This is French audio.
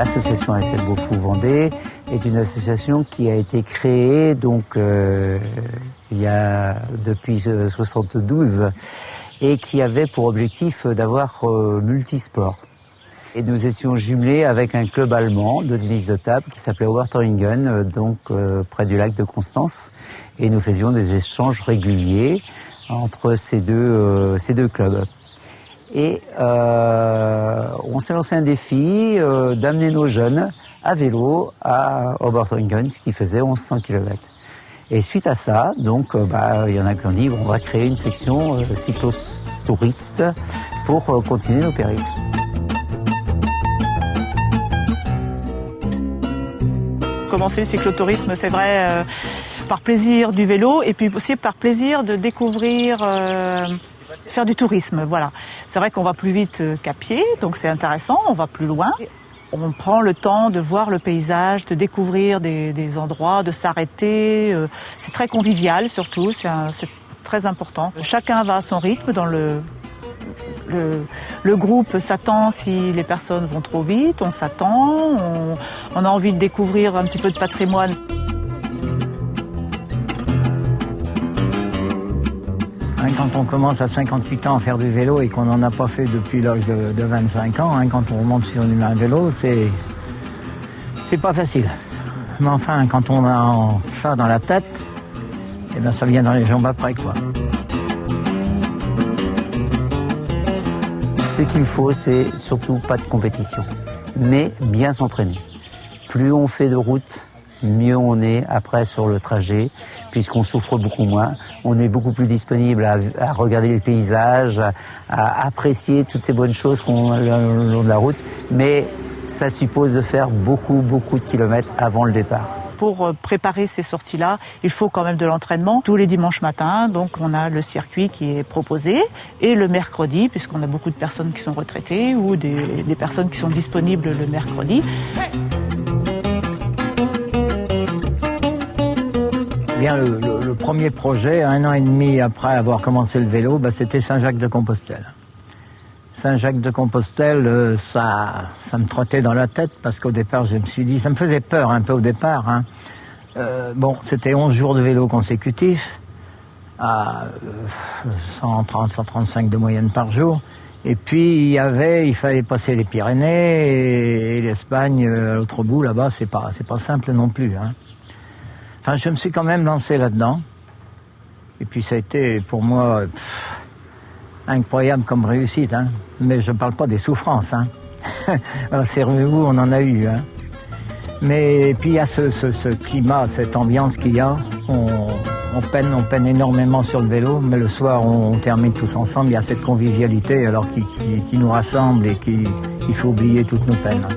L'association ASL Beaufou Vendée est une association qui a été créée donc il y a depuis 72 et qui avait pour objectif d'avoir multisport. Et nous étions jumelés avec un club allemand de tennis de table qui s'appelait Oberteuringen, donc près du lac de Constance, et nous faisions des échanges réguliers entre ces deux clubs. Et on s'est lancé un défi d'amener nos jeunes à vélo à Oberteuringen, ce qui faisait 1100 km. Et suite à ça, donc, il y en a qui ont dit on va créer une section cyclo-touriste pour continuer nos périples. Commencer le cyclotourisme, c'est vrai, par plaisir du vélo et puis aussi par plaisir de découvrir, faire du tourisme, voilà. C'est vrai qu'on va plus vite qu'à pied, donc c'est intéressant, on va plus loin. On prend le temps de voir le paysage, de découvrir des endroits, de s'arrêter. C'est très convivial surtout, c'est très important. Chacun va à son rythme dans le groupe s'attend si les personnes vont trop vite, on s'attend, on a envie de découvrir un petit peu de patrimoine. Quand on commence à 58 ans à faire du vélo et qu'on n'en a pas fait depuis l'âge de 25 ans, quand on remonte sur un vélo, c'est pas facile. Mais enfin, quand on a ça dans la tête, eh ben ça vient dans les jambes après, quoi. Ce qu'il faut, c'est surtout pas de compétition, mais bien s'entraîner. Plus on fait de route, mieux on est après sur le trajet, puisqu'on souffre beaucoup moins. On est beaucoup plus disponible à regarder les paysages, à apprécier toutes ces bonnes choses qu'on a le long de la route. Mais ça suppose de faire beaucoup de kilomètres avant le départ. Pour préparer ces sorties-là, il faut quand même de l'entraînement. Tous les dimanches matins, donc on a le circuit qui est proposé. Et le mercredi, puisqu'on a beaucoup de personnes qui sont retraitées ou des personnes qui sont disponibles le mercredi. Bien, le premier projet, 1 an et demi après avoir commencé le vélo, c'était Saint-Jacques-de-Compostelle. Saint-Jacques-de-Compostelle, ça me trottait dans la tête parce qu'au départ, je me suis dit, ça me faisait peur un peu au départ. C'était 11 jours de vélo consécutifs à 130, 135 de moyenne par jour. Et puis, il fallait passer les Pyrénées et l'Espagne à l'autre bout, là-bas, c'est pas simple non plus. Enfin, je me suis quand même lancé là-dedans. Et puis, ça a été pour moi incroyable comme réussite. Mais je ne parle pas des souffrances. Alors, servez-vous, on en a eu. Mais puis, il y a ce climat, cette ambiance qu'il y a. On peine énormément sur le vélo, mais le soir, on termine tous ensemble. Il y a cette convivialité alors qui nous rassemble et qu'il faut oublier toutes nos peines.